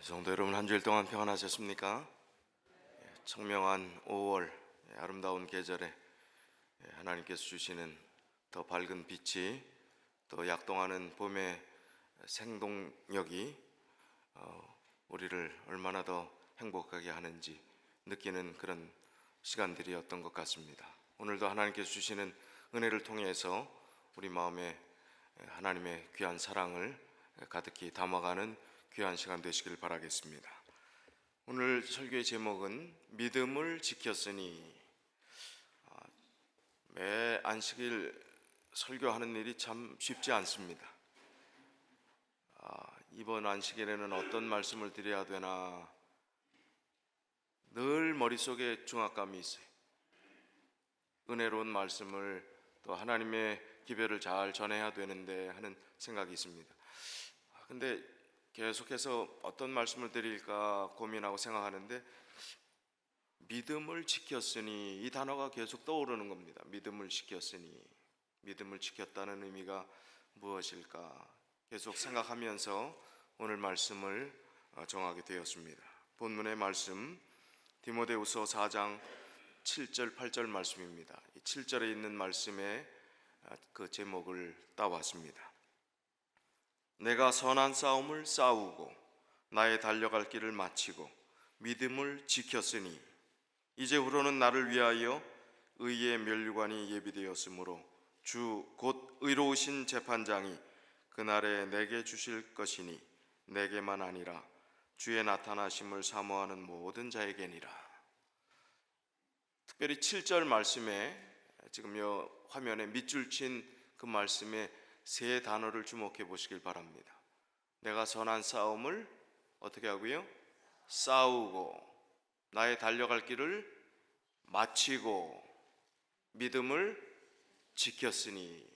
성도 여러분, 한 주일 동안 평안하셨습니까? 청명한 5월 아름다운 계절에 하나님께서 주시는 더 밝은 빛이, 또 약동하는 봄의 생동력이 우리를 얼마나 더 행복하게 하는지 느끼는 그런 시간들이었던 것 같습니다. 오늘도 하나님께서 주시는 은혜를 통해서 우리 마음에 하나님의 귀한 사랑을 가득히 담아가는 귀한 시간 되시길 바라겠습니다. 오늘 설교의 제목은 믿음을 지켰으니. 매 안식일 설교하는 일이 참 쉽지 않습니다. 이번 안식일에는 어떤 말씀을 드려야 되나 늘 머릿속에 중압감이 있어요. 은혜로운 말씀을, 또 하나님의 기별을 잘 전해야 되는데 하는 생각이 있습니다. 근데 계속해서 어떤 말씀을 드릴까 고민하고 생각하는데, 믿음을 지켰으니, 이 단어가 계속 떠오르는 겁니다. 믿음을 지켰으니, 믿음을 지켰다는 의미가 무엇일까 계속 생각하면서 오늘 말씀을 정하게 되었습니다. 본문의 말씀 디모데후서 4장 7절 8절 말씀입니다. 이 7절에 있는 말씀의 그 제목을 따왔습니다. 내가 선한 싸움을 싸우고 나의 달려갈 길을 마치고 믿음을 지켰으니 이제후로는 나를 위하여 의의 면류관이 예비되었으므로 주 곧 의로우신 재판장이 그날에 내게 주실 것이니 내게만 아니라 주의 나타나심을 사모하는 모든 자에게니라. 특별히 7절 말씀에, 지금 이 화면에 밑줄 친 그 말씀에 세 단어를 주목해 보시길 바랍니다. 내가 선한 싸움을 어떻게 하고요? 싸우고, 나의 달려갈 길을 마치고, 믿음을 지켰으니.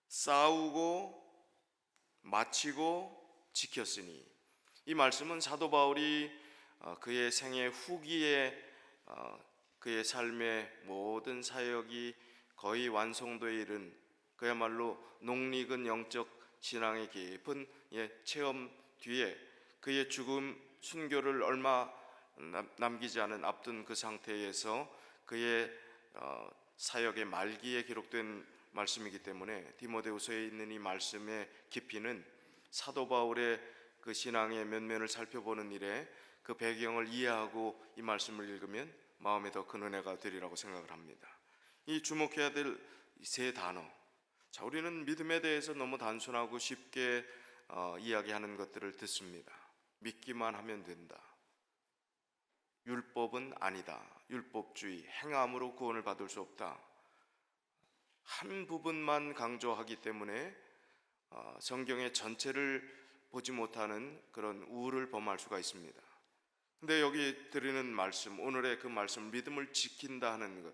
싸우고, 마치고, 지켰으니. 이 말씀은 사도 바울이 그의 생애 후기에 그의 삶의 모든 사역이 거의 완성도에 이른, 그야말로 농익은 영적 신앙의 깊은 체험 뒤에 그의 죽음, 순교를 얼마 남기지 않은 앞둔 그 상태에서 그의 사역의 말기에 기록된 말씀이기 때문에 디모데후서에 있는 이 말씀의 깊이는 사도 바울의 그 신앙의 면면을 살펴보는 일에 그 배경을 이해하고 이 말씀을 읽으면 마음에 더 큰 은혜가 되리라고 생각을 합니다. 이 주목해야 될 세 단어, 자, 우리는 믿음에 대해서 너무 단순하고 쉽게 이야기하는 것들을 듣습니다. 믿기만 하면 된다. 율법은 아니다. 율법주의, 행함으로 구원을 받을 수 없다. 한 부분만 강조하기 때문에 성경의 전체를 보지 못하는 그런 우를 범할 수가 있습니다. 근데 여기 드리는 말씀, 오늘의 그 말씀, 믿음을 지킨다 하는 것,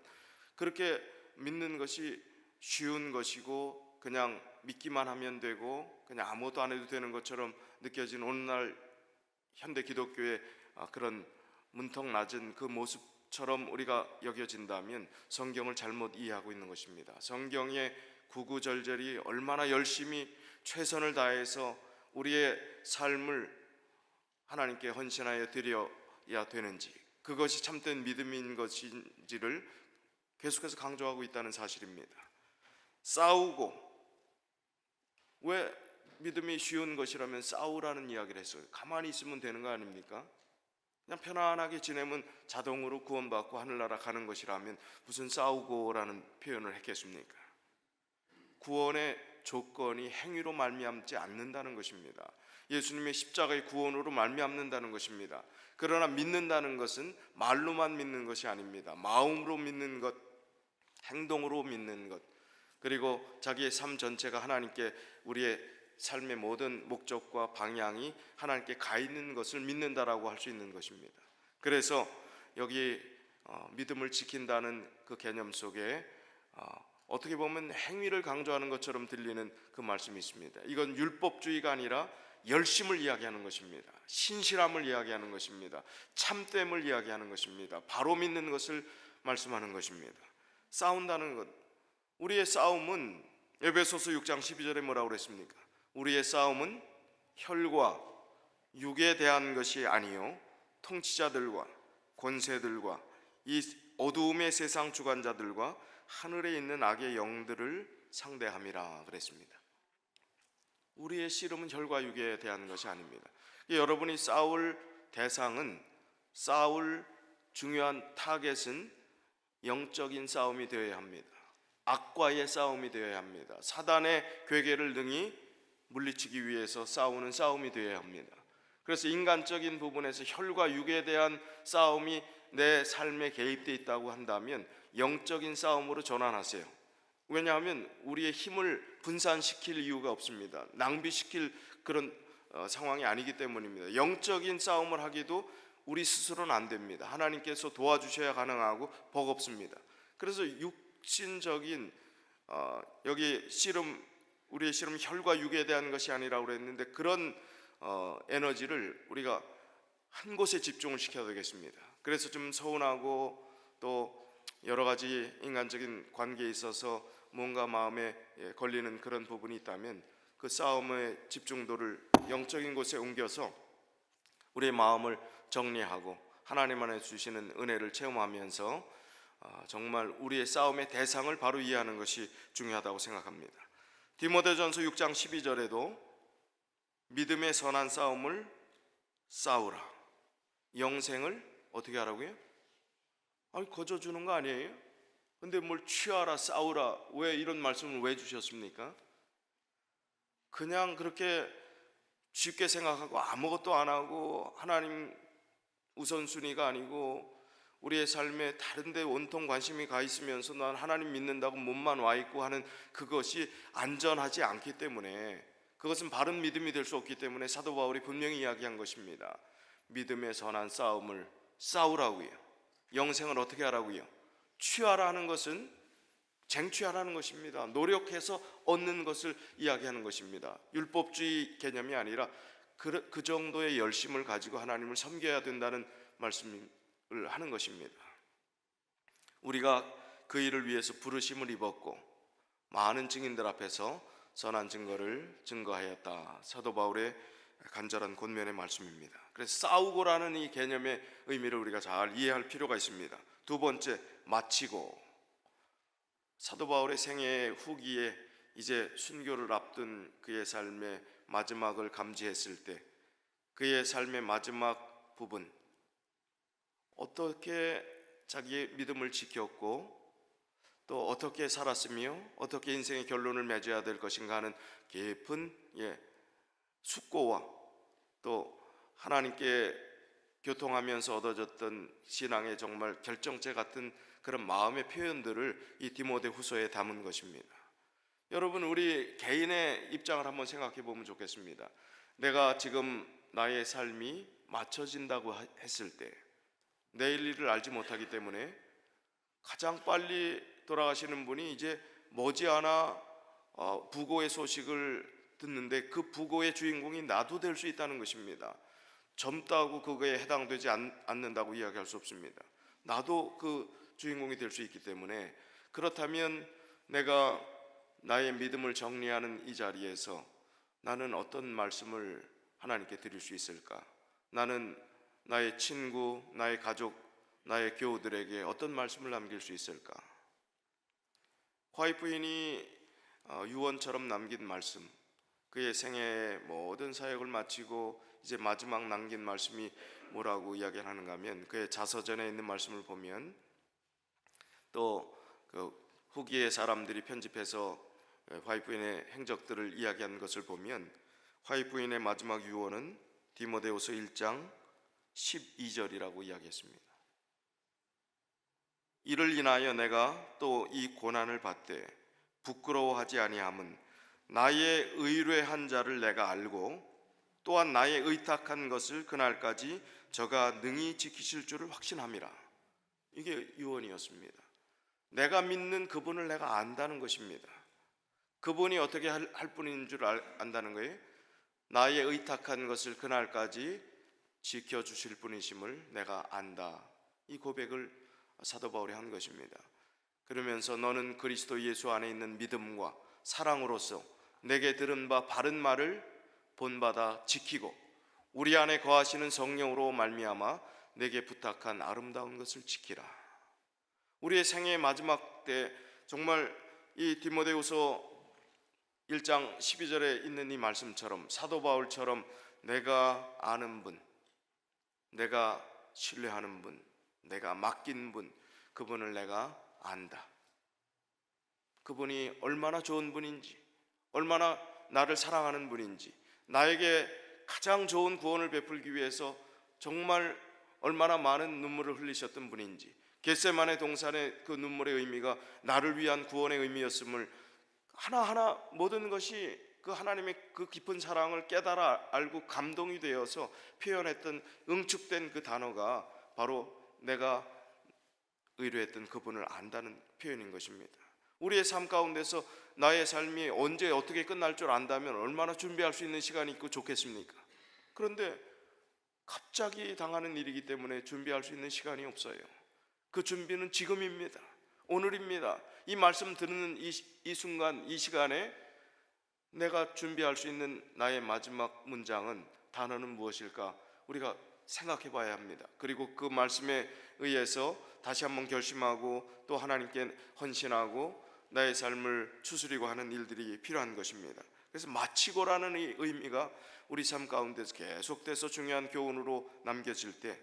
그렇게 믿는 것이 쉬운 것이고 그냥 믿기만 하면 되고 그냥 아무것도 안 해도 되는 것처럼 느껴지는 오늘날 현대 기독교의 그런 문턱 낮은 그 모습처럼 우리가 여겨진다면 성경을 잘못 이해하고 있는 것입니다. 성경의 구구절절이 얼마나 열심히 최선을 다해서 우리의 삶을 하나님께 헌신하여 드려야 되는지, 그것이 참된 믿음인 것인지를 계속해서 강조하고 있다는 사실입니다. 싸우고, 왜 믿음이 쉬운 것이라면 싸우라는 이야기를 했어요? 가만히 있으면 되는 거 아닙니까? 그냥 편안하게 지내면 자동으로 구원받고 하늘나라 가는 것이라면 무슨 싸우고라는 표현을 했겠습니까? 구원의 조건이 행위로 말미암지 않는다는 것입니다. 예수님의 십자가의 구원으로 말미암는다는 것입니다. 그러나 믿는다는 것은 말로만 믿는 것이 아닙니다. 마음으로 믿는 것, 행동으로 믿는 것, 그리고 자기의 삶 전체가 하나님께, 우리의 삶의 모든 목적과 방향이 하나님께 가 있는 것을 믿는다라고 할 수 있는 것입니다. 그래서 여기 믿음을 지킨다는 그 개념 속에 어떻게 보면 행위를 강조하는 것처럼 들리는 그 말씀이 있습니다. 이건 율법주의가 아니라 열심을 이야기하는 것입니다. 신실함을 이야기하는 것입니다. 참됨을 이야기하는 것입니다. 바로 믿는 것을 말씀하는 것입니다. 싸운다는 것, 우리의 싸움은 에베소서 6장 12절에 뭐라고 그랬습니까? 우리의 싸움은 혈과 육에 대한 것이 아니요 통치자들과 권세들과 이 어두움의 세상 주관자들과 하늘에 있는 악의 영들을 상대함이라 그랬습니다. 우리의 씨름은 혈과 육에 대한 것이 아닙니다. 여러분이 싸울 대상은, 싸울 중요한 타겟은 영적인 싸움이 되어야 합니다. 악과의 싸움이 되어야 합니다. 사단의 괴계를 능히 물리치기 위해서 싸우는 싸움이 되어야 합니다. 그래서 인간적인 부분에서 혈과 육에 대한 싸움이 내 삶에 개입되어 있다고 한다면 영적인 싸움으로 전환하세요. 왜냐하면 우리의 힘을 분산시킬 이유가 없습니다. 낭비시킬 그런 상황이 아니기 때문입니다. 영적인 싸움을 하기도 우리 스스로는 안 됩니다. 하나님께서 도와주셔야 가능하고 버겁습니다. 그래서 육신적인 여기 씨름, 우리의 씨름은 혈과 육에 대한 것이 아니라고 그랬는데 그런 에너지를 우리가 한 곳에 집중을 시켜야 되겠습니다. 그래서 좀 서운하고 또 여러 가지 인간적인 관계에 있어서 뭔가 마음에 걸리는 그런 부분이 있다면 그 싸움의 집중도를 영적인 곳에 옮겨서 우리의 마음을 정리하고 하나님 안에 주시는 은혜를 체험하면서 정말 우리의 싸움의 대상을 바로 이해하는 것이 중요하다고 생각합니다. 디모데전서 6장 12절에도 믿음의 선한 싸움을 싸우라. 영생을 어떻게 하라고요? 아니, 거저주는 거 아니에요? 근데 뭘 취하라, 싸우라, 왜 이런 말씀을 왜 주셨습니까? 그냥 그렇게 쉽게 생각하고 아무것도 안 하고 하나님 우선순위가 아니고 우리의 삶에 다른 데 온통 관심이 가 있으면서 난 하나님 믿는다고 몸만 와 있고 하는 그것이 안전하지 않기 때문에, 그것은 바른 믿음이 될 수 없기 때문에 사도 바울이 분명히 이야기한 것입니다. 믿음의 선한 싸움을 싸우라고요. 영생을 어떻게 하라고요? 취하라는 것은 쟁취하라는 것입니다. 노력해서 얻는 것을 이야기하는 것입니다. 율법주의 개념이 아니라 그 정도의 열심을 가지고 하나님을 섬겨야 된다는 말씀을 하는 것입니다. 우리가 그 일을 위해서 부르심을 입었고 많은 증인들 앞에서 선한 증거를 증거하였다. 사도 바울의 간절한 권면의 말씀입니다. 그래서 싸우고라는 이 개념의 의미를 우리가 잘 이해할 필요가 있습니다. 두 번째, 마치고. 사도 바울의 생애 후기에 이제 순교를 앞둔 그의 삶의 마지막을 감지했을 때 그의 삶의 마지막 부분, 어떻게 자기의 믿음을 지켰고 또 어떻게 살았으며 어떻게 인생의 결론을 맺어야 될 것인가 하는 깊은 숙고와 또 하나님께 교통하면서 얻어졌던 신앙의 정말 결정체 같은 그런 마음의 표현들을 이 디모데 후서에 담은 것입니다. 여러분, 우리 개인의 입장을 한번 생각해 보면 좋겠습니다. 내가 지금 나의 삶이 맞춰진다고 했을 때 내일 일을 알지 못하기 때문에 가장 빨리 돌아가시는 분이 이제 머지않아 부고의 소식을 듣는데 그 부고의 주인공이 나도 될 수 있다는 것입니다. 젊다고 그거에 해당되지 않는다고 이야기할 수 없습니다. 나도 그 주인공이 될 수 있기 때문에, 그렇다면 내가 나의 믿음을 정리하는 이 자리에서 나는 어떤 말씀을 하나님께 드릴 수 있을까? 나는 나의 친구, 나의 가족, 나의 교우들에게 어떤 말씀을 남길 수 있을까? 화이트 부인이 유언처럼 남긴 말씀, 그의 생애의 모든 사역을 마치고 이제 마지막 남긴 말씀이 뭐라고 이야기하는가 하면, 그의 자서전에 있는 말씀을 보면 또 그 후기의 사람들이 편집해서 화이트 부인의 행적들을 이야기한 것을 보면 화이트 부인의 마지막 유언은 디모데후서 1장 12절이라고 이야기했습니다. 이를 인하여 내가 또 이 고난을 받되 부끄러워하지 아니함은 나의 의뢰한 자를 내가 알고 또한 나의 의탁한 것을 그날까지 저가 능히 지키실 줄을 확신함이라. 이게 유언이었습니다. 내가 믿는 그분을 내가 안다는 것입니다. 그분이 어떻게 할 분인 줄 안다는 거예요. 나의 의탁한 것을 그날까지 지켜주실 분이심을 내가 안다. 이 고백을 사도 바울이 한 것입니다. 그러면서 너는 그리스도 예수 안에 있는 믿음과 사랑으로서 내게 들은 바 바른 말을 본받아 지키고 우리 안에 거하시는 성령으로 말미암아 내게 부탁한 아름다운 것을 지키라. 우리의 생애의 마지막 때 정말 이 디모데후서 1장 12절에 있는 이 말씀처럼 사도 바울처럼 내가 아는 분, 내가 신뢰하는 분, 내가 맡긴 분, 그분을 내가 안다. 그분이 얼마나 좋은 분인지, 얼마나 나를 사랑하는 분인지, 나에게 가장 좋은 구원을 베풀기 위해서 정말 얼마나 많은 눈물을 흘리셨던 분인지, 겟세마네 동산의 그 눈물의 의미가 나를 위한 구원의 의미였음을 하나하나 모든 것이 그 하나님의 그 깊은 사랑을 깨달아 알고 감동이 되어서 표현했던 응축된 그 단어가 바로 내가 의뢰했던 그분을 안다는 표현인 것입니다. 우리의 삶 가운데서 나의 삶이 언제 어떻게 끝날 줄 안다면 얼마나 준비할 수 있는 시간이 있고 좋겠습니까? 그런데 갑자기 당하는 일이기 때문에 준비할 수 있는 시간이 없어요. 그 준비는 지금입니다. 오늘입니다. 이 말씀 듣는 이 순간, 이 시간에 내가 준비할 수 있는 나의 마지막 문장은, 단어는 무엇일까? 우리가 생각해 봐야 합니다. 그리고 그 말씀에 의해서 다시 한번 결심하고 또 하나님께 헌신하고 나의 삶을 추스리고 하는 일들이 필요한 것입니다. 그래서 마치고라는 이 의미가 우리 삶 가운데서 계속돼서 중요한 교훈으로 남겨질 때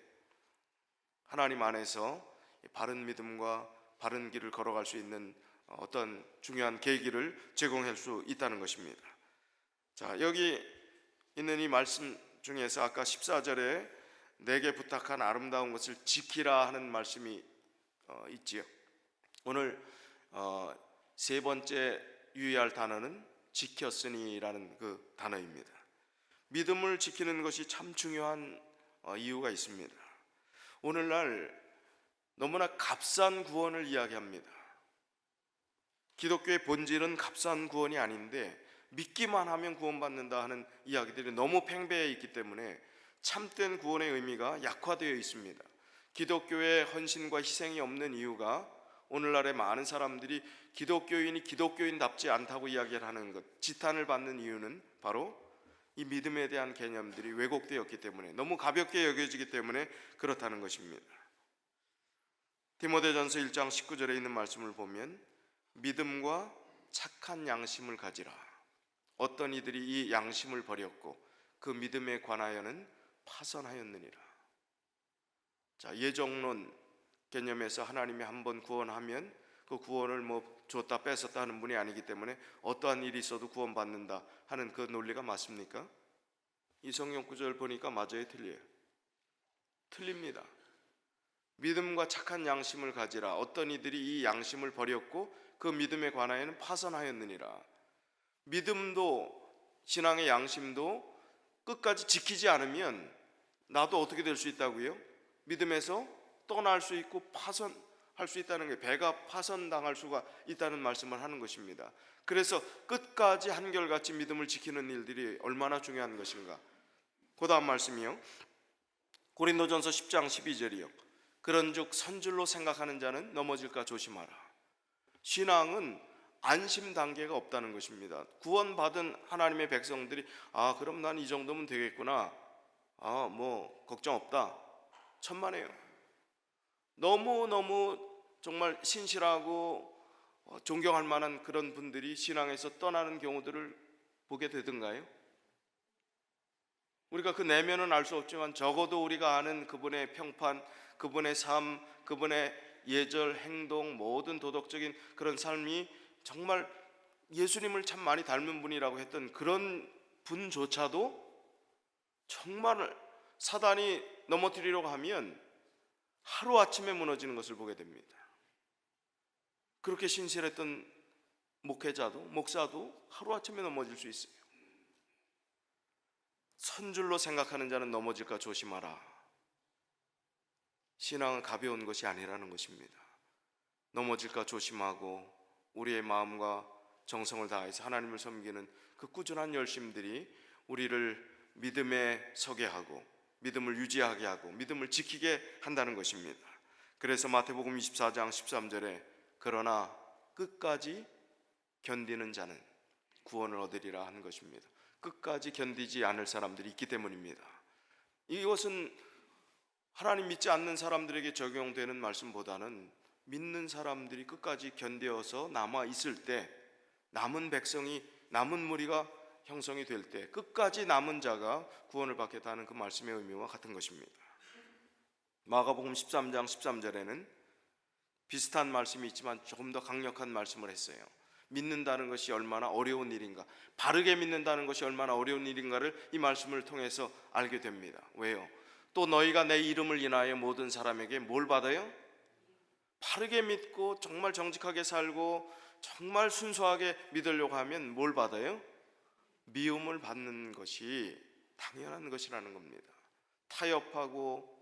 하나님 안에서 바른 믿음과 바른 길을 걸어갈 수 있는 어떤 중요한 계기를 제공할 수 있다는 것입니다. 자, 여기 있는 이 말씀 중에서 아까 14절에 내게 부탁한 아름다운 것을 지키라 하는 말씀이 있지요. 오늘 세 번째 유의할 단어는 지켰으니라는 그 단어입니다. 믿음을 지키는 것이 참 중요한 이유가 있습니다. 오늘날 너무나 값싼 구원을 이야기합니다. 기독교의 본질은 값싼 구원이 아닌데 믿기만 하면 구원받는다 하는 이야기들이 너무 팽배해 있기 때문에 참된 구원의 의미가 약화되어 있습니다. 기독교의 헌신과 희생이 없는 이유가 오늘날의 많은 사람들이 기독교인이 기독교인답지 않다고 이야기를 하는 것, 지탄을 받는 이유는 바로 이 믿음에 대한 개념들이 왜곡되었기 때문에, 너무 가볍게 여겨지기 때문에 그렇다는 것입니다. 디모데전서 1장 19절에 있는 말씀을 보면 믿음과 착한 양심을 가지라. 어떤 이들이 이 양심을 버렸고 그 믿음에 관하여는 파선하였느니라. 자, 예정론 개념에서 하나님이 한번 구원하면 그 구원을 줬다 뺏었다 하는 분이 아니기 때문에 어떠한 일이 있어도 구원받는다 하는 그 논리가 맞습니까? 이 성경 구절 보니까 맞아요, 틀려요? 틀립니다. 믿음과 착한 양심을 가지라. 어떤 이들이 이 양심을 버렸고 그 믿음에 관하여는 파선하였느니라. 믿음도 신앙의 양심도 끝까지 지키지 않으면 나도 어떻게 될 수 있다고요? 믿음에서 떠날 수 있고 파선할 수 있다는 게, 배가 파선당할 수가 있다는 말씀을 하는 것입니다. 그래서 끝까지 한결같이 믿음을 지키는 일들이 얼마나 중요한 것인가. 그 다음 말씀이요, 고린도전서 10장 12절이요 그런즉 선줄로 생각하는 자는 넘어질까 조심하라. 신앙은 안심 단계가 없다는 것입니다. 구원받은 하나님의 백성들이 그럼 난 이 정도면 되겠구나, 걱정 없다, 천만에요. 너무너무 정말 신실하고 존경할 만한 그런 분들이 신앙에서 떠나는 경우들을 보게 되던가요? 우리가 그 내면은 알 수 없지만 적어도 우리가 아는 그분의 평판, 그분의 삶, 그분의 예절, 행동, 모든 도덕적인 그런 삶이 정말 예수님을 참 많이 닮은 분이라고 했던 그런 분조차도 정말 사단이 넘어뜨리려고 하면 하루아침에 무너지는 것을 보게 됩니다. 그렇게 신실했던 목회자도, 목사도 하루아침에 넘어질 수 있어요. 선줄로 생각하는 자는 넘어질까 조심하라. 신앙은 가벼운 것이 아니라는 것입니다. 넘어질까 조심하고 우리의 마음과 정성을 다해서 하나님을 섬기는 그 꾸준한 열심들이 우리를 믿음에 서게 하고 믿음을 유지하게 하고 믿음을 지키게 한다는 것입니다. 그래서 마태복음 24장 13절에 그러나 끝까지 견디는 자는 구원을 얻으리라 하는 것입니다. 끝까지 견디지 않을 사람들이 있기 때문입니다. 이것은 하나님 믿지 않는 사람들에게 적용되는 말씀보다는 믿는 사람들이 끝까지 견뎌서 남아 있을 때, 남은 백성이, 남은 무리가 형성이 될 때 끝까지 남은 자가 구원을 받겠다는 그 말씀의 의미와 같은 것입니다. 마가복음 13장 13절에는 비슷한 말씀이 있지만 조금 더 강력한 말씀을 했어요. 믿는다는 것이 얼마나 어려운 일인가, 바르게 믿는다는 것이 얼마나 어려운 일인가를 이 말씀을 통해서 알게 됩니다. 왜요? 또 너희가 내 이름을 인하여 모든 사람에게 뭘 받아요? 바르게 믿고 정말 정직하게 살고 정말 순수하게 믿으려고 하면 뭘 받아요? 미움을 받는 것이 당연한 것이라는 겁니다. 타협하고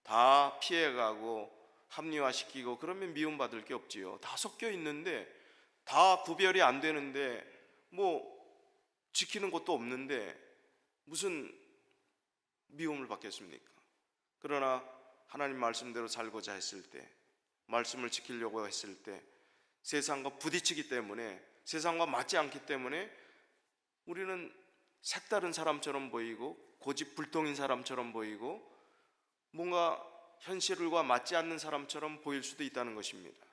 다 피해가고 합리화시키고 그러면 미움받을 게 없지요. 다 섞여 있는데, 다 구별이 안 되는데, 뭐 지키는 것도 없는데 무슨 미움을 받겠습니까? 그러나 하나님 말씀대로 살고자 했을 때, 말씀을 지키려고 했을 때 세상과 부딪히기 때문에, 세상과 맞지 않기 때문에 우리는 색다른 사람처럼 보이고 고집불통인 사람처럼 보이고 뭔가 현실과 맞지 않는 사람처럼 보일 수도 있다는 것입니다.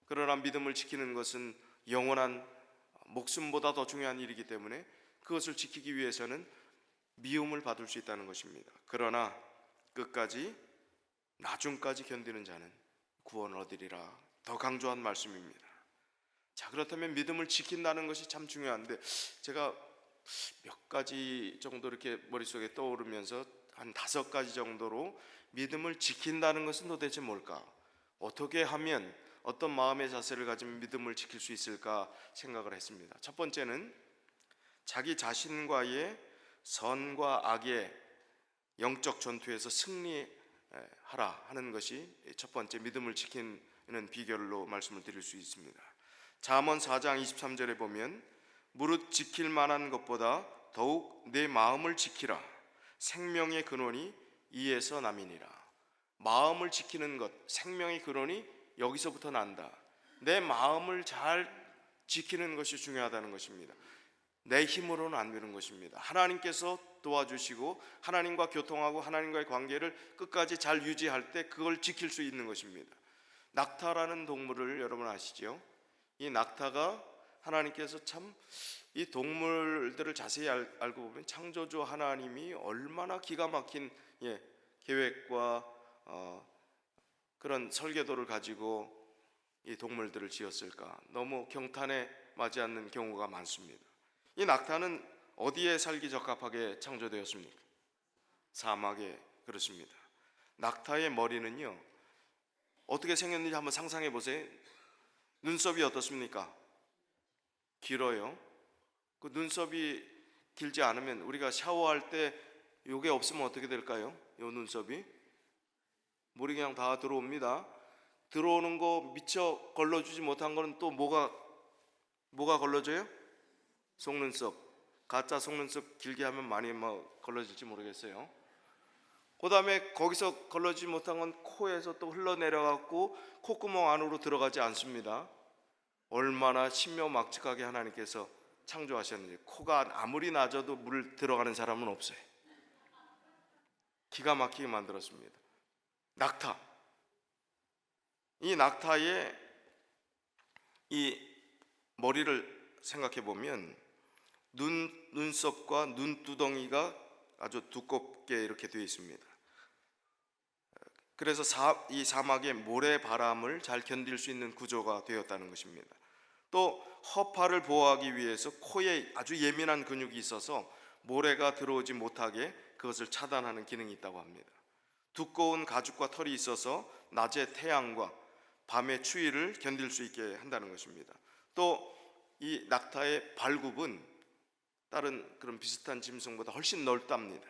그러나 믿음을 지키는 것은 영원한 목숨보다 더 중요한 일이기 때문에 그것을 지키기 위해서는 미움을 받을 수 있다는 것입니다. 그러나 끝까지 나중까지 견디는 자는 구원을 얻으리라, 더 강조한 말씀입니다. 자, 그렇다면 믿음을 지킨다는 것이 참 중요한데, 제가 몇 가지 정도 이렇게 머릿속에 떠오르면서 한 5가지 정도로 믿음을 지킨다는 것은 도대체 뭘까? 어떻게 하면, 어떤 마음의 자세를 가지면 믿음을 지킬 수 있을까 생각을 했습니다. 첫 번째는 자기 자신과의 선과 악의 영적 전투에서 승리하라 하는 것이 첫 번째 믿음을 지키는 비결로 말씀을 드릴 수 있습니다. 잠언 4장 23절에 보면 무릇 지킬 만한 것보다 더욱 내 마음을 지키라. 생명의 근원이 이에서 남이니라. 마음을 지키는 것, 생명의 근원이 여기서부터 난다. 내 마음을 잘 지키는 것이 중요하다는 것입니다. 내 힘으로는 안 되는 것입니다. 하나님께서 도와주시고 하나님과 교통하고 하나님과의 관계를 끝까지 잘 유지할 때 그걸 지킬 수 있는 것입니다. 낙타라는 동물을 여러분 아시죠? 이 낙타가 하나님께서 참 이 동물들을 자세히 알고 보면 창조주 하나님이 얼마나 기가 막힌 계획과 그런 설계도를 가지고 이 동물들을 지었을까, 너무 경탄에 맞지 않는 경우가 많습니다. 이 낙타는 어디에 살기 적합하게 창조되었습니까? 사막에. 그렇습니다. 낙타의 머리는요, 어떻게 생겼는지 한번 상상해 보세요. 눈썹이 어떻습니까? 길어요. 그 눈썹이 길지 않으면 우리가 샤워할 때 요게 없으면 어떻게 될까요? 요 눈썹이 물이 그냥 다 들어옵니다. 들어오는 거 미처 걸러주지 못한 거는 또 뭐가 걸러져요? 속눈썹. 가짜 속눈썹 길게 하면 많이 걸러질지 모르겠어요. 그 다음에 거기서 걸러지지 못한 건 코에서 또 흘러내려갖고 콧구멍 안으로 들어가지 않습니다. 얼마나 신묘막측하게 하나님께서 창조하셨는지. 코가 아무리 낮아도 물 들어가는 사람은 없어요. 기가 막히게 만들었습니다. 낙타. 이 낙타의 이 머리를 생각해 보면 눈썹과 눈두덩이가 아주 두껍게 이렇게 되어 있습니다. 그래서 이 사막의 모래바람을 잘 견딜 수 있는 구조가 되었다는 것입니다. 또 허파를 보호하기 위해서 코에 아주 예민한 근육이 있어서 모래가 들어오지 못하게 그것을 차단하는 기능이 있다고 합니다. 두꺼운 가죽과 털이 있어서 낮의 태양과 밤의 추위를 견딜 수 있게 한다는 것입니다. 또 이 낙타의 발굽은 다른 그런 비슷한 짐승보다 훨씬 넓답니다.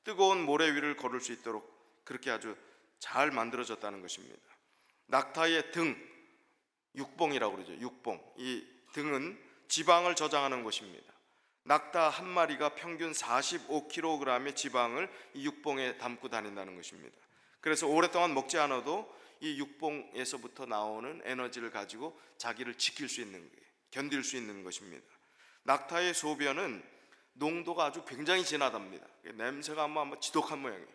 뜨거운 모래 위를 걸을 수 있도록 그렇게 아주 잘 만들어졌다는 것입니다. 낙타의 등, 육봉이라고 그러죠. 육봉. 이 등은 지방을 저장하는 곳입니다. 낙타 한 마리가 평균 45kg의 지방을 이 육봉에 담고 다닌다는 것입니다. 그래서 오랫동안 먹지 않아도 이 육봉에서부터 나오는 에너지를 가지고 자기를 지킬 수 있는 거예요. 견딜 수 있는 것입니다. 낙타의 소변은 농도가 아주 굉장히 진하답니다. 냄새가 아마 지독한 모양이에요.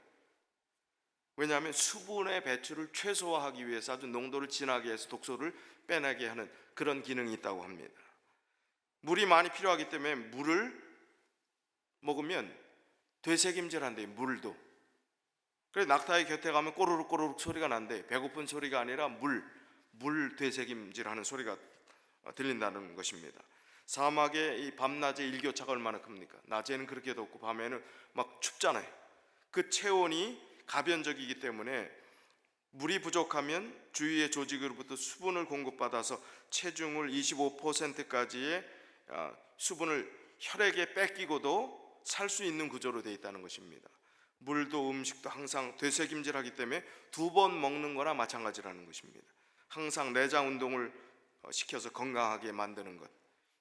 왜냐하면 수분의 배출을 최소화하기 위해서 아주 농도를 진하게 해서 독소를 빼내게 하는 그런 기능이 있다고 합니다. 물이 많이 필요하기 때문에 물을 먹으면 되새김질한대요. 물도. 그래서 낙타의 곁에 가면 꼬르륵 꼬르륵 소리가 난대. 배고픈 소리가 아니라 물 되새김질하는 소리가 들린다는 것입니다. 사막의 이 밤낮의 일교차가 얼마나 큽니까? 낮에는 그렇게 덥고 밤에는 막 춥잖아요. 그 체온이 가변적이기 때문에 물이 부족하면 주위의 조직으로부터 수분을 공급받아서 체중을 25%까지의 수분을 혈액에 뺏기고도 살 수 있는 구조로 되어 있다는 것입니다. 물도 음식도 항상 되새김질하기 때문에 2번 먹는 거나 마찬가지라는 것입니다. 항상 내장 운동을 시켜서 건강하게 만드는 것.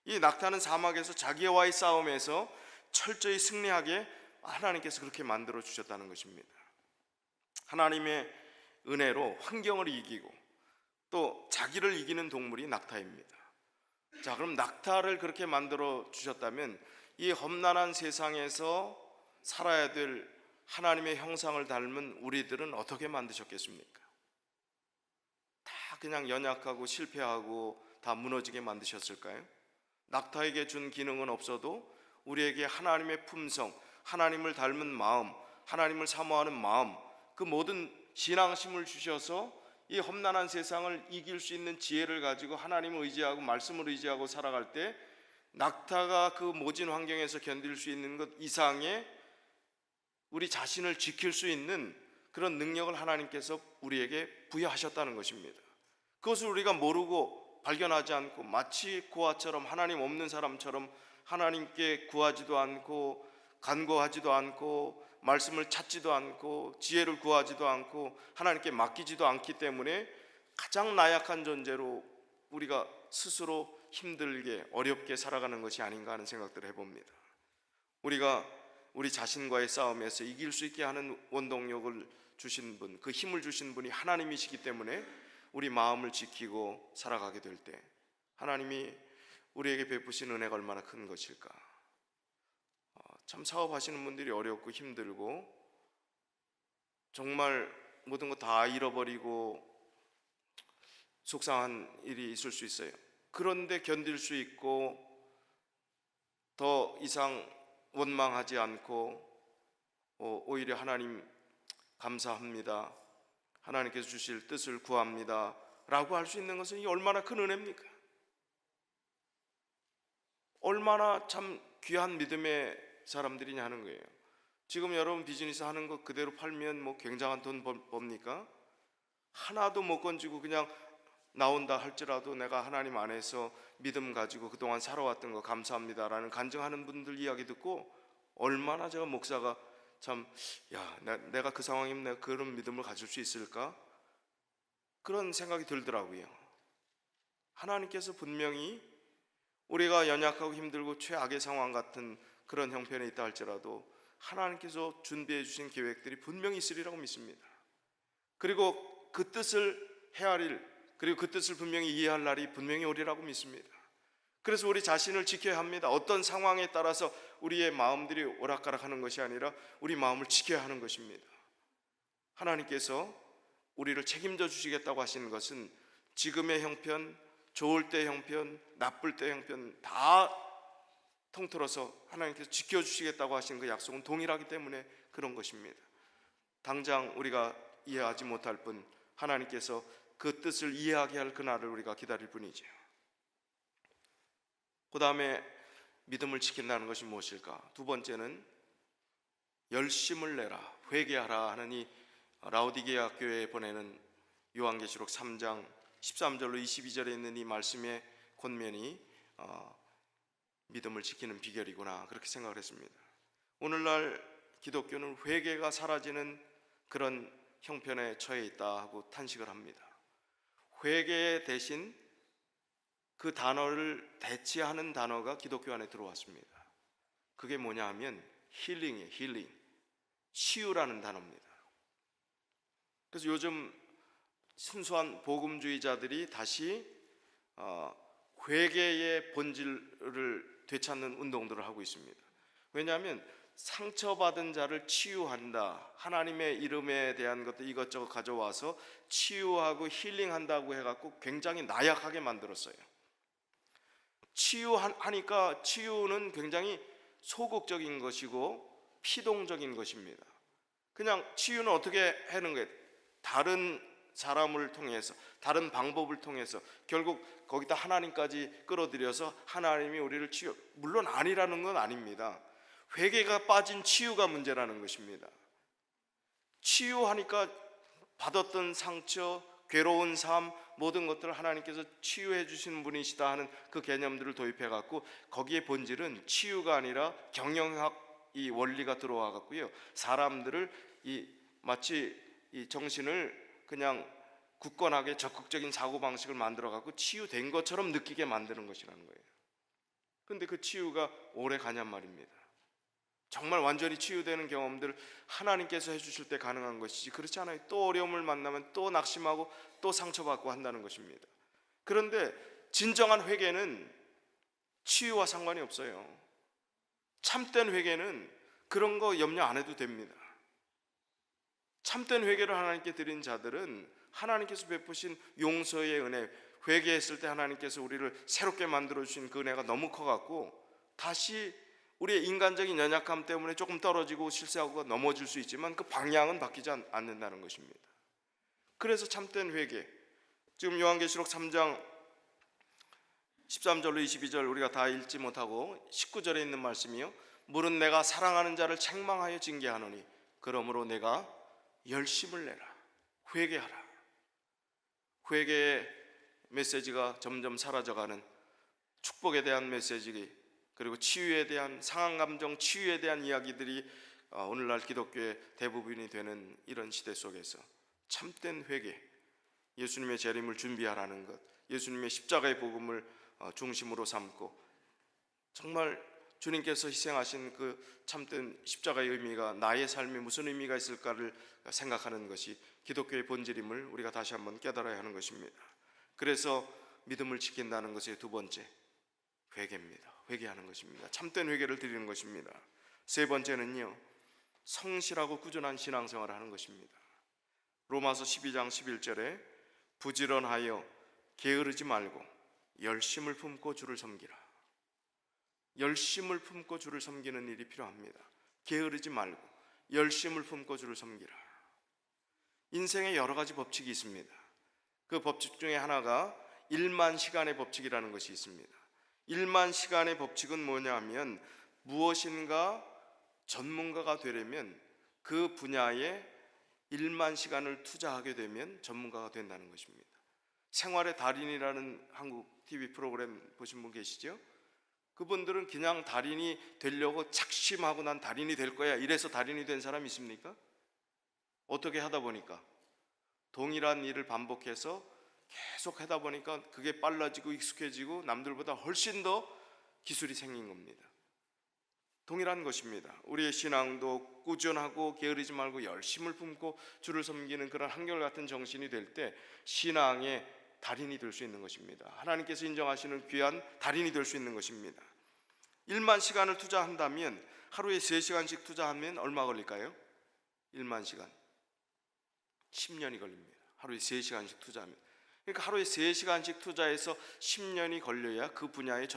이 낙타는 사막에서 자기와의 싸움에서 철저히 승리하게 하나님께서 그렇게 만들어 주셨다는 것입니다. 하나님의 은혜로 환경을 이기고 또 자기를 이기는 동물이 낙타입니다. 자, 그럼 낙타를 그렇게 만들어 주셨다면 이 험난한 세상에서 살아야 될 하나님의 형상을 닮은 우리들은 어떻게 만드셨겠습니까? 다 그냥 연약하고 실패하고 다 무너지게 만드셨을까요? 낙타에게 준 기능은 없어도 우리에게 하나님의 품성, 하나님을 닮은 마음, 하나님을 사모하는 마음, 그 모든 신앙심을 주셔서 이 험난한 세상을 이길 수 있는 지혜를 가지고 하나님을 의지하고 말씀을 의지하고 살아갈 때 낙타가 그 모진 환경에서 견딜 수 있는 것 이상의 우리 자신을 지킬 수 있는 그런 능력을 하나님께서 우리에게 부여하셨다는 것입니다. 그것을 우리가 모르고 발견하지 않고 마치 고아처럼 하나님 없는 사람처럼 하나님께 구하지도 않고 간구하지도 않고 말씀을 찾지도 않고 지혜를 구하지도 않고 하나님께 맡기지도 않기 때문에 가장 나약한 존재로 우리가 스스로 힘들게 어렵게 살아가는 것이 아닌가 하는 생각들을 해봅니다. 우리가 우리 자신과의 싸움에서 이길 수 있게 하는 원동력을 주신 분, 그 힘을 주신 분이 하나님이시기 때문에 우리 마음을 지키고 살아가게 될 때 하나님이 우리에게 베푸신 은혜가 얼마나 큰 것일까. 참 사업하시는 분들이 어렵고 힘들고 정말 모든 거 다 잃어버리고 속상한 일이 있을 수 있어요. 그런데 견딜 수 있고 더 이상 원망하지 않고 오히려 하나님 감사합니다, 하나님께서 주실 뜻을 구합니다 라고 할 수 있는 것은 얼마나 큰 은혜입니까? 얼마나 참 귀한 믿음의 사람들이냐 하는 거예요. 지금 여러분 비즈니스 하는 거 그대로 팔면 뭐 굉장한 돈 법니까? 하나도 못 건지고 그냥 나온다 할지라도 내가 하나님 안에서 믿음 가지고 그동안 살아왔던 거 감사합니다라는 간증하는 분들 이야기 듣고 얼마나 제가 목사가 참 내가 그 상황이면 내가 그런 믿음을 가질 수 있을까? 그런 생각이 들더라고요. 하나님께서 분명히 우리가 연약하고 힘들고 최악의 상황 같은 그런 형편에 있다 할지라도 하나님께서 준비해 주신 계획들이 분명히 있으리라고 믿습니다. 그리고 그 뜻을 헤아릴, 그리고 그 뜻을 분명히 이해할 날이 분명히 오리라고 믿습니다. 그래서 우리 자신을 지켜야 합니다. 어떤 상황에 따라서 우리의 마음들이 오락가락하는 것이 아니라 우리 마음을 지켜야 하는 것입니다. 하나님께서 우리를 책임져 주시겠다고 하시는 것은 지금의 형편, 좋을 때 형편, 나쁠 때 형편 다 통틀어서 하나님께서 지켜주시겠다고 하신 그 약속은 동일하기 때문에 그런 것입니다. 당장 우리가 이해하지 못할 뿐 하나님께서 그 뜻을 이해하게 할 그날을 우리가 기다릴 뿐이죠. 그 다음에 믿음을 지킨다는 것이 무엇일까? 두 번째는 열심을 내라, 회개하라 하는 이 라오디게아 교회에 보내는 요한계시록 3장 13절로 22절에 있는 이 말씀의 권면이 믿음을 지키는 비결이구나 그렇게 생각을 했습니다. 오늘날 기독교는 회개가 사라지는 그런 형편에 처해 있다 하고 탄식을 합니다. 회개 대신 그 단어를 대체하는 단어가 기독교 안에 들어왔습니다. 그게 뭐냐 하면 힐링이에요. 힐링, 치유라는 단어입니다. 그래서 요즘 순수한 복음주의자들이 다시 회개의 본질을 되찾는 운동들을 하고 있습니다. 왜냐하면 상처받은 자를 치유한다, 하나님의 이름에 대한 것도 이것저것 가져와서 치유하고 힐링한다고 해갖고 굉장히 나약하게 만들었어요. 치유하니까 치유는 굉장히 소극적인 것이고 피동적인 것입니다. 그냥 치유는 어떻게 하는 거예요? 다른 사람을 통해서, 다른 방법을 통해서 결국 거기다 하나님까지 끌어들여서 하나님이 우리를 치유, 물론 아니라는 건 아닙니다. 회개가 빠진 치유가 문제라는 것입니다. 치유하니까 받았던 상처, 괴로운 삶, 모든 것들을 하나님께서 치유해 주시는 분이시다 하는 그 개념들을 도입해 갖고 거기에 본질은 치유가 아니라 경영학 이 원리가 들어와 갖고요, 사람들을 마치 이 정신을 그냥 굳건하게 적극적인 사고방식을 만들어 갖고 치유된 것처럼 느끼게 만드는 것이라는 거예요. 그런데 그 치유가 오래 가냔 말입니다. 정말 완전히 치유되는 경험들 하나님께서 해주실 때 가능한 것이지, 그렇지 않아요. 또 어려움을 만나면 또 낙심하고 또 상처받고 한다는 것입니다. 그런데 진정한 회개는 치유와 상관이 없어요. 참된 회개는 그런 거 염려 안 해도 됩니다. 참된 회개를 하나님께 드린 자들은 하나님께서 베푸신 용서의 은혜, 회개했을 때 하나님께서 우리를 새롭게 만들어주신 그 은혜가 너무 커갖고 다시 우리의 인간적인 연약함 때문에 조금 떨어지고 실수하고 넘어질 수 있지만 그 방향은 바뀌지 않는다는 것입니다. 그래서 참된 회개, 지금 요한계시록 3장 13절로 22절 우리가 다 읽지 못하고 19절에 있는 말씀이요, 물은 내가 사랑하는 자를 책망하여 징계하노니 그러므로 내가 열심을 내라. 회개하라. 회개의 메시지가 점점 사라져가는, 축복에 대한 메시지, 그리고 치유에 대한, 상한 감정 치유에 대한 이야기들이 오늘날 기독교의 대부분이 되는 이런 시대 속에서 참된 회개, 예수님의 재림을 준비하라는 것, 예수님의 십자가의 복음을 중심으로 삼고 정말 주님께서 희생하신 그 참된 십자가의 의미가 나의 삶에 무슨 의미가 있을까를 생각하는 것이 기독교의 본질임을 우리가 다시 한번 깨달아야 하는 것입니다. 그래서 믿음을 지킨다는 것의 두 번째, 회개입니다. 회개하는 것입니다. 참된 회개를 드리는 것입니다. 세 번째는요, 성실하고 꾸준한 신앙생활을 하는 것입니다. 로마서 12장 11절에 부지런하여 게으르지 말고 열심을 품고 주를 섬기라. 열심을 품고 주를 섬기는 일이 필요합니다. 게으르지 말고 열심을 품고 주를 섬기라. 인생에 여러 가지 법칙이 있습니다. 그 법칙 중에 하나가 1만 시간의 법칙이라는 것이 있습니다. 1만 시간의 법칙은 뭐냐 하면, 무엇인가 전문가가 되려면 그 분야에 1만 시간을 투자하게 되면 전문가가 된다는 것입니다. 생활의 달인이라는 한국 TV 프로그램 보신 분 계시죠? 그분들은 그냥 달인이 되려고 작심하고 난 달인이 될 거야 이래서 달인이 된 사람이 있습니까? 어떻게 하다 보니까 동일한 일을 반복해서 계속 하다 보니까 그게 빨라지고 익숙해지고 남들보다 훨씬 더 기술이 생긴 겁니다. 동일한 것입니다. 우리의 신앙도 꾸준하고 게으르지 말고 열심을 품고 주를 섬기는 그런 한결같은 정신이 될 때 신앙의 달인이 될 수 있는 것입니다. 하나님께서 인정하시는 귀한 달인이 될 수 있는 것입니다. 1만 시간을 투자한다면 하루에 3시간씩 투자하면 얼마 걸릴까요? 1만 시간 10년이 걸립니다. 하루에 3시간씩 투자하면. 그러니까 하루에 3시간씩 투자해서 10년이 걸려야 그 분야의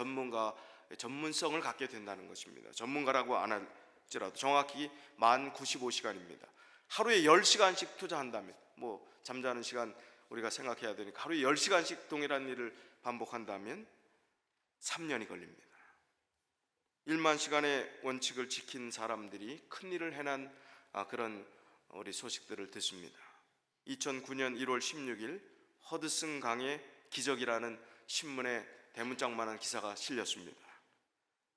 전문성을 갖게 된다는 것입니다. 전문가라고 안 할지라도 정확히 만 95시간입니다. 하루에 10시간씩 투자한다면, 뭐 잠자는 시간 우리가 생각해야 되니까 하루에 10시간씩 동일한 일을 반복한다면 3년이 걸립니다. 1만 시간의 원칙을 지킨 사람들이 큰 일을 해낸 그런 우리 소식들을 듣습니다. 2009년 1월 16일 허드슨 강의 기적이라는 신문에 대문짝만한 기사가 실렸습니다.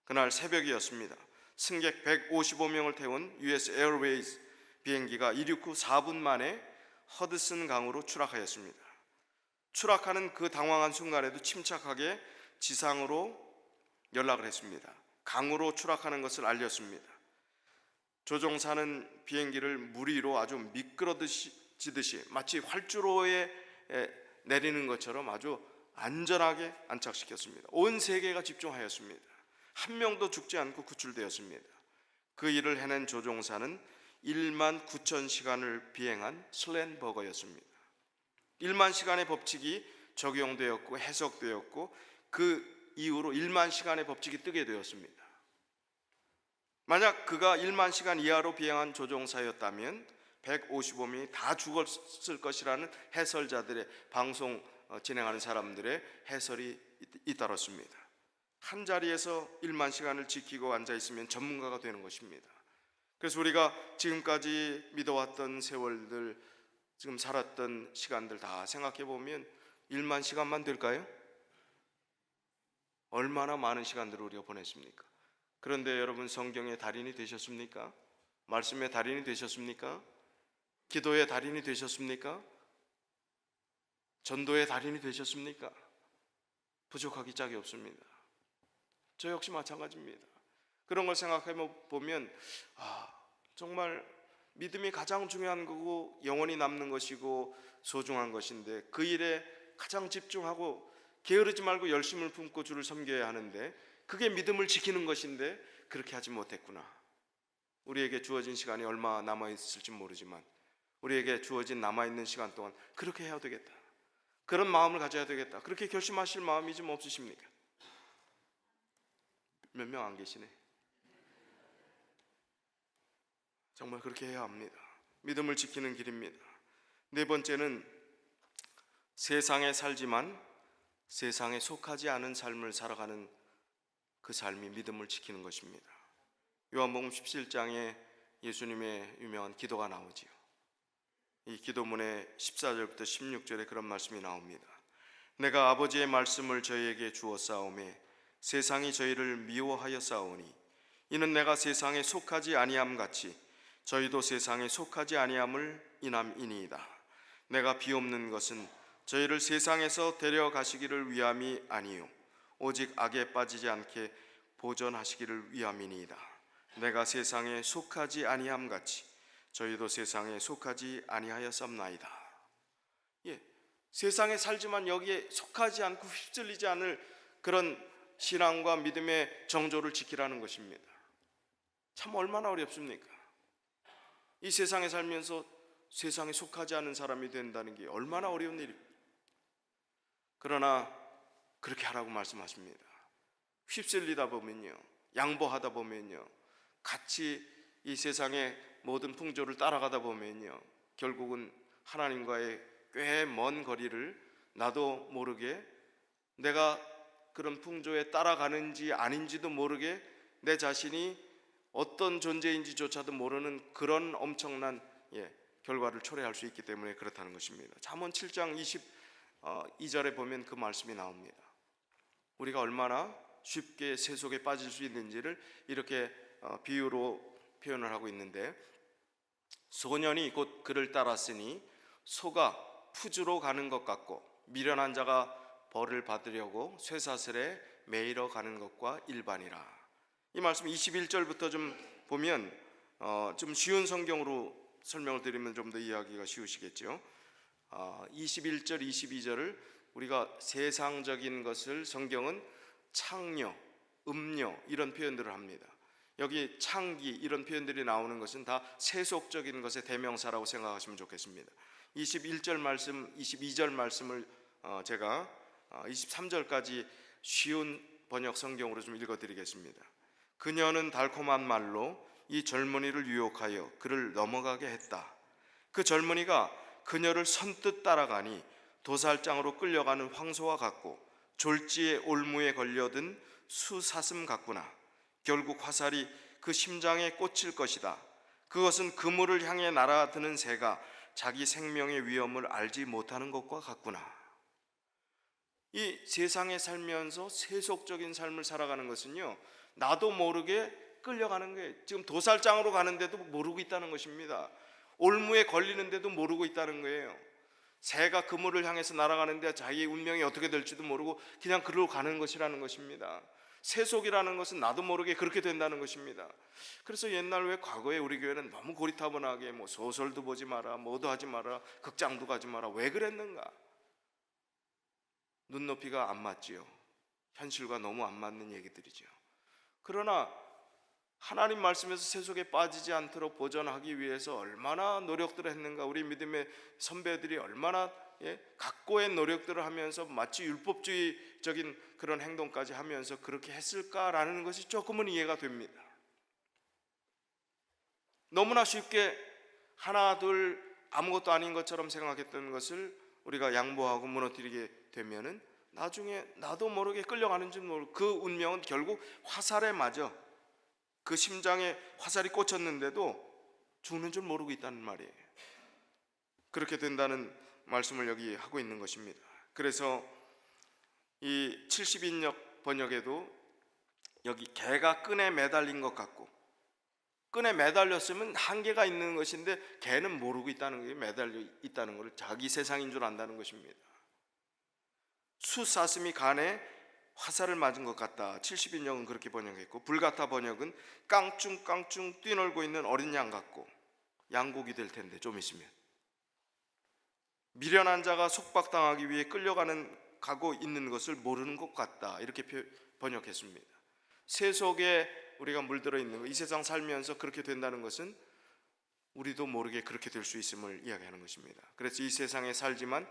그날 새벽이었습니다. 승객 155명을 태운 US 에어웨이즈 비행기가 이륙 후 4분 만에 허드슨 강으로 추락하였습니다. 추락하는 그 당황한 순간에도 침착하게 지상으로 연락을 했습니다. 강으로 추락하는 것을 알렸습니다. 조종사는 비행기를 물 위로 아주 미끄러지듯이 마치 활주로에 내리는 것처럼 아주 안전하게 안착시켰습니다. 온 세계가 집중하였습니다. 한 명도 죽지 않고 구출되었습니다. 그 일을 해낸 조종사는 1만 9천 시간을 비행한 슬렌버거였습니다. 1만 시간의 법칙이 적용되었고 해석되었고 그 이후로 1만 시간의 법칙이 뜨게 되었습니다. 만약 그가 1만 시간 이하로 비행한 조종사였다면 155명이 다 죽었을 것이라는 해설자들의, 방송 진행하는 사람들의 해설이 잇따랐습니다. 한 자리에서 1만 시간을 지키고 앉아 있으면 전문가가 되는 것입니다. 그래서 우리가 지금까지 믿어왔던 세월들, 지금 살았던 시간들 다 생각해 보면 1만 시간만 될까요? 얼마나 많은 시간들을 우리가 보냈습니까? 그런데 여러분, 성경의 달인이 되셨습니까? 말씀의 달인이 되셨습니까? 기도의 달인이 되셨습니까? 전도의 달인이 되셨습니까? 부족하기 짝이 없습니다. 저 역시 마찬가지입니다. 그런 걸 생각해 보면 정말 믿음이 가장 중요한 거고 영원히 남는 것이고 소중한 것인데, 그 일에 가장 집중하고 게으르지 말고 열심을 품고 주를 섬겨야 하는데, 그게 믿음을 지키는 것인데 그렇게 하지 못했구나. 우리에게 주어진 시간이 얼마 남아있을지 모르지만 우리에게 주어진 남아있는 시간 동안 그렇게 해야 되겠다, 그런 마음을 가져야 되겠다, 그렇게 결심하실 마음이 좀 없으십니까? 몇 명 안 계시네. 정말 그렇게 해야 합니다. 믿음을 지키는 길입니다. 네 번째는 세상에 살지만 세상에 속하지 않은 삶을 살아가는 그 삶이 믿음을 지키는 것입니다. 요한복음 17장에 예수님의 유명한 기도가 나오지요. 이 기도문의 14절부터 16절에 그런 말씀이 나옵니다. 내가 아버지의 말씀을 저희에게 주었사오매 세상이 저희를 미워하였사오니 이는 내가 세상에 속하지 아니함 같이 저희도 세상에 속하지 아니함을 인함이니이다. 내가 비옵는 것은 저희를 세상에서 데려가시기를 위함이 아니요 오직 악에 빠지지 않게 보전하시기를 위함이니이다. 내가 세상에 속하지 아니함 같이 저희도 세상에 속하지 아니하였사옵나이다. 세상에 살지만 여기에 속하지 않고 휩쓸리지 않을 그런 신앙과 믿음의 정조를 지키라는 것입니다. 참 얼마나 어렵습니까? 이 세상에 살면서 세상에 속하지 않은 사람이 된다는 게 얼마나 어려운 일입니까? 그러나 그렇게 하라고 말씀하십니다. 휩쓸리다 보면요, 양보하다 보면요, 같이 이 세상의 모든 풍조를 따라가다 보면요, 결국은 하나님과의 꽤 먼 거리를 나도 모르게, 내가 그런 풍조에 따라가는지 아닌지도 모르게 내 자신이 어떤 존재인지조차도 모르는 그런 엄청난 결과를 초래할 수 있기 때문에 그렇다는 것입니다. 잠언 7장 22절에 보면 그 말씀이 나옵니다. 우리가 얼마나 쉽게 세속에 빠질 수 있는지를 이렇게 비유로 표현을 하고 있는데, 소년이 곧 그를 따랐으니 소가 푸주로 가는 것 같고 미련한 자가 벌을 받으려고 쇠사슬에 매이러 가는 것과 일반이라. 이 말씀 21절부터 좀 보면 좀 쉬운 성경으로 설명을 드리면 좀 더 이해하기가 쉬우시겠죠. 21절, 22절을 우리가 세상적인 것을 성경은 창녀, 음녀 이런 표현들을 합니다. 여기 창기 이런 표현들이 나오는 것은 다 세속적인 것의 대명사라고 생각하시면 좋겠습니다. 21절 말씀, 22절 말씀을 제가 23절까지 쉬운 번역 성경으로 좀 읽어드리겠습니다. 그녀는 달콤한 말로 이 젊은이를 유혹하여 그를 넘어가게 했다. 그 젊은이가 그녀를 선뜻 따라가니 도살장으로 끌려가는 황소와 같고 졸지의 올무에 걸려든 수사슴 같구나. 결국 화살이 그 심장에 꽂힐 것이다. 그것은 그물을 향해 날아드는 새가 자기 생명의 위험을 알지 못하는 것과 같구나. 이 세상에 살면서 세속적인 삶을 살아가는 것은요, 나도 모르게 끌려가는 거예요. 지금 도살장으로 가는데도 모르고 있다는 것입니다. 올무에 걸리는데도 모르고 있다는 거예요. 새가 그물을 향해서 날아가는데 자기의 운명이 어떻게 될지도 모르고 그냥 그리로 가는 것이라는 것입니다. 세속이라는 것은 나도 모르게 그렇게 된다는 것입니다. 그래서 옛날 왜 과거에 우리 교회는 너무 고리타분하게 뭐 소설도 보지 마라, 뭐도 하지 마라, 극장도 가지 마라, 왜 그랬는가? 눈높이가 안 맞지요. 현실과 너무 안 맞는 얘기들이죠. 그러나 하나님 말씀에서 세속에 빠지지 않도록 보존하기 위해서 얼마나 노력들을 했는가. 우리 믿음의 선배들이 얼마나 각고의 노력들을 하면서 마치 율법주의적인 그런 행동까지 하면서 그렇게 했을까라는 것이 조금은 이해가 됩니다. 너무나 쉽게 하나 둘 아무것도 아닌 것처럼 생각했던 것을 우리가 양보하고 무너뜨리게 되면은 나중에 나도 모르게 끌려가는 줄 모르고 그 운명은 결국 화살에 맞아 그 심장에 화살이 꽂혔는데도 죽는 줄 모르고 있다는 말이에요. 그렇게 된다는 말씀을 여기 하고 있는 것입니다. 그래서 이 70인역 번역에도 여기 개가 끈에 매달린 것 같고, 끈에 매달렸으면 한계가 있는 것인데 개는 모르고 있다는 게 매달려 있다는 것을 자기 세상인 줄 안다는 것입니다. 숫사슴이 간에 화살을 맞은 것 같다. 70인역은 그렇게 번역했고, 불가타 번역은 깡충깡충 뛰놀고 있는 어린 양 같고, 양고기 될 텐데 좀 있으면 미련한 자가 속박당하기 위해 끌려가고 있는 것을 모르는 것 같다. 이렇게 번역했습니다. 세속에 우리가 물들어 있는 것, 이 세상 살면서 그렇게 된다는 것은 우리도 모르게 그렇게 될 수 있음을 이야기하는 것입니다. 그래서 이 세상에 살지만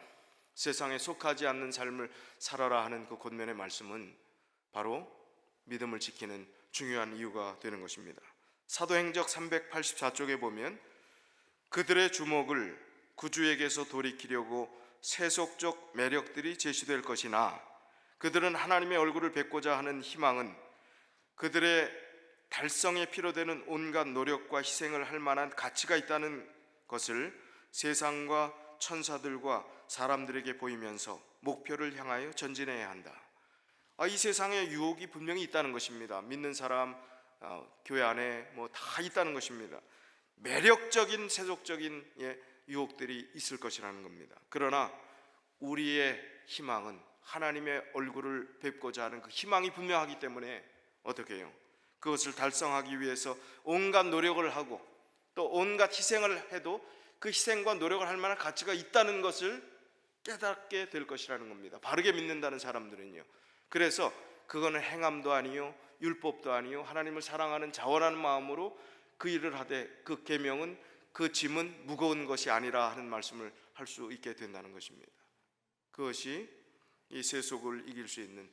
세상에 속하지 않는 삶을 살아라 하는 그 권면의 말씀은 바로 믿음을 지키는 중요한 이유가 되는 것입니다. 사도행적 384쪽에 보면 그들의 주목을 구주에게서 돌이키려고 세속적 매력들이 제시될 것이나 그들은 하나님의 얼굴을 뵙고자 하는 희망은 그들의 달성에 필요되는 온갖 노력과 희생을 할 만한 가치가 있다는 것을 세상과 천사들과 사람들에게 보이면서 목표를 향하여 전진해야 한다. 이 세상에 유혹이 분명히 있다는 것입니다. 믿는 사람, 교회 안에 뭐 다 있다는 것입니다. 매력적인 세속적인 유혹들이 있을 것이라는 겁니다. 그러나 우리의 희망은 하나님의 얼굴을 뵙고자 하는 그 희망이 분명하기 때문에 어떻게 해요? 그것을 달성하기 위해서 온갖 노력을 하고 또 온갖 희생을 해도 그 희생과 노력을 할 만한 가치가 있다는 것을 깨닫게 될 것이라는 겁니다. 바르게 믿는다는 사람들은요. 그래서 그거는 행함도 아니요 율법도 아니요 하나님을 사랑하는 자원하는 마음으로 그 일을 하되 그 계명은 그 짐은 무거운 것이 아니라 하는 말씀을 할 수 있게 된다는 것입니다. 그것이 이 세속을 이길 수 있는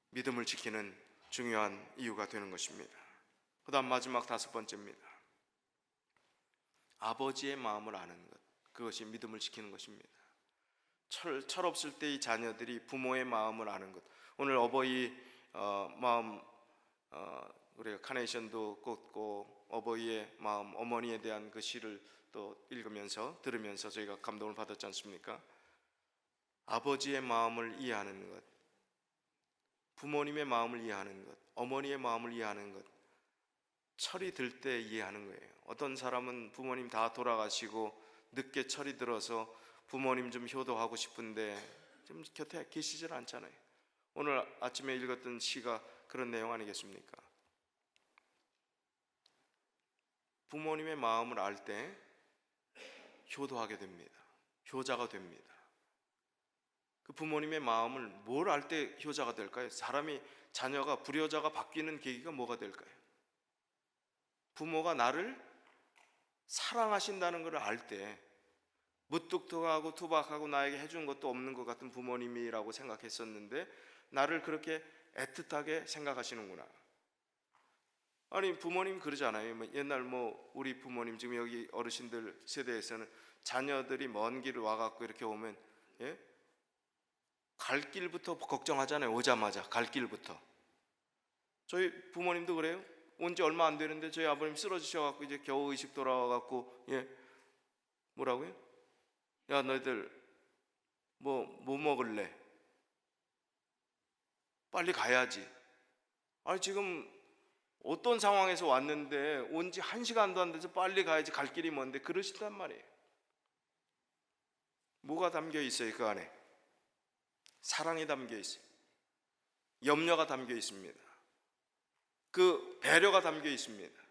믿음을 지키는 중요한 이유가 되는 것입니다. 그 다음 마지막 다섯 번째입니다. 아버지의 마음을 아는 것, 그것이 믿음을 지키는 것입니다. 철없을 때 이 자녀들이 부모의 마음을 아는 것. 오늘 어버이 마음 우리가 카네이션도 꽂고 어버이의 마음, 어머니에 대한 그 시를 또 읽으면서 들으면서 저희가 감동을 받았지 않습니까? 아버지의 마음을 이해하는 것, 부모님의 마음을 이해하는 것, 어머니의 마음을 이해하는 것, 철이 들 때 이해하는 거예요. 어떤 사람은 부모님 다 돌아가시고 늦게 철이 들어서 부모님 좀 효도하고 싶은데 좀 곁에 계시질 않잖아요. 오늘 아침에 읽었던 시가 그런 내용 아니겠습니까? 부모님의 마음을 알 때 효도하게 됩니다. 효자가 됩니다. 그 부모님의 마음을 뭘 알 때 효자가 될까요? 자녀가 불효자가 바뀌는 계기가 뭐가 될까요? 부모가 나를 사랑하신다는 것을 알 때, 무뚝뚝하고 투박하고 나에게 해준 것도 없는 것 같은 부모님이라고 생각했었는데 나를 그렇게 애틋하게 생각하시는구나. 아니 부모님 그러잖아요. 옛날 우리 부모님 지금 여기 어르신들 세대에서는 자녀들이 먼 길을 와갖고 이렇게 오면 갈 길부터 걱정하잖아요. 오자마자 갈 길부터. 저희 부모님도 그래요. 온 지 얼마 안 되는데 저희 아버님 쓰러지셔갖고 이제 겨우 의식 돌아와갖고 뭐라고요? 야 너희들 뭐 먹을래? 빨리 가야지. 아니 지금 어떤 상황에서 왔는데 온 지 1시간도 안 돼서 빨리 가야지, 갈 길이 먼데 그러시단 말이에요. 뭐가 담겨 있어요? 그 안에 사랑이 담겨 있어요. 염려가 담겨 있습니다. 그 배려가 담겨 있습니다.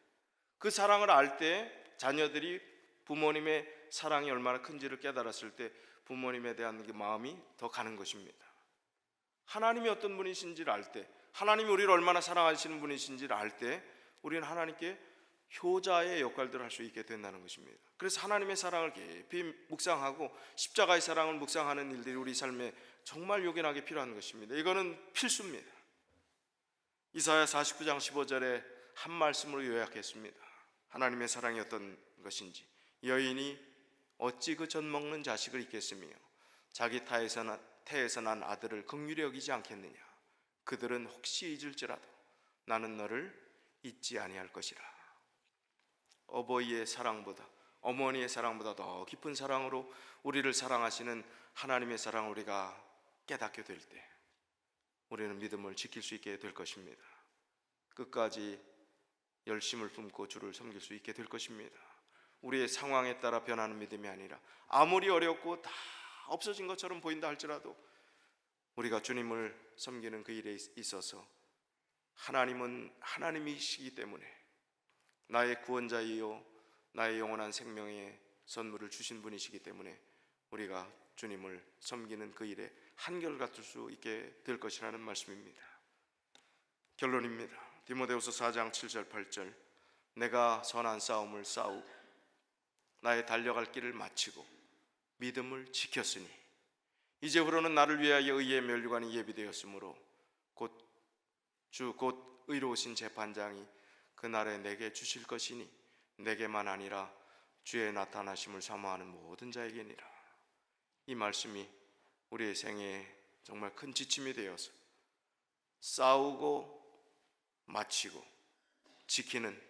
그 사랑을 알 때 자녀들이 부모님의 사랑이 얼마나 큰지를 깨달았을 때 부모님에 대한 그 마음이 더 가는 것입니다. 하나님이 어떤 분이신지를 알 때, 하나님이 우리를 얼마나 사랑하시는 분이신지를 알 때 우리는 하나님께 효자의 역할들을 할 수 있게 된다는 것입니다. 그래서 하나님의 사랑을 깊이 묵상하고 십자가의 사랑을 묵상하는 일들이 우리 삶에 정말 요긴하게 필요한 것입니다. 이거는 필수입니다. 이사야 49장 15절에 한 말씀으로 요약했습니다. 하나님의 사랑이 어떤 것인지. 여인이 어찌 그 젖 먹는 자식을 잊겠으며 자기 태에서 난 아들을 긍휼히 여기지 않겠느냐. 그들은 혹시 잊을지라도 나는 너를 잊지 아니할 것이라. 어버이의 사랑보다, 어머니의 사랑보다 더 깊은 사랑으로 우리를 사랑하시는 하나님의 사랑을 우리가 깨닫게 될 때 우리는 믿음을 지킬 수 있게 될 것입니다. 끝까지 열심을 품고 주를 섬길 수 있게 될 것입니다. 우리의 상황에 따라 변하는 믿음이 아니라 아무리 어렵고 다 없어진 것처럼 보인다 할지라도 우리가 주님을 섬기는 그 일에 있어서 하나님은 하나님이시기 때문에 나의 구원자이요 나의 영원한 생명의 선물을 주신 분이시기 때문에 우리가 주님을 섬기는 그 일에 한결같을 수 있게 될 것이라는 말씀입니다. 결론입니다. 디모데후서 4장 7절 8절 내가 선한 싸움을 싸우고 나의 달려갈 길을 마치고 믿음을 지켰으니 이제부로는 나를 위하여 의의 면류관이 예비되었으므로 곧 의로우신 재판장이 그날에 내게 주실 것이니 내게만 아니라 주의 나타나심을 사모하는 모든 자에게니라. 이 말씀이 우리의 생애에 정말 큰 지침이 되어서 싸우고 마치고 지키는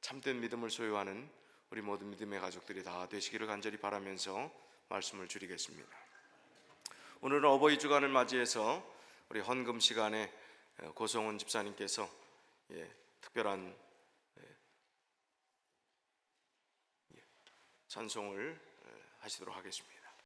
참된 믿음을 소유하는 우리 모든 믿음의 가족들이 다 되시기를 간절히 바라면서 말씀을 줄이겠습니다. 오늘은 어버이 주간을 맞이해서 우리 헌금 시간에 고성훈 집사님께서 특별한 찬송을 하시도록 하겠습니다.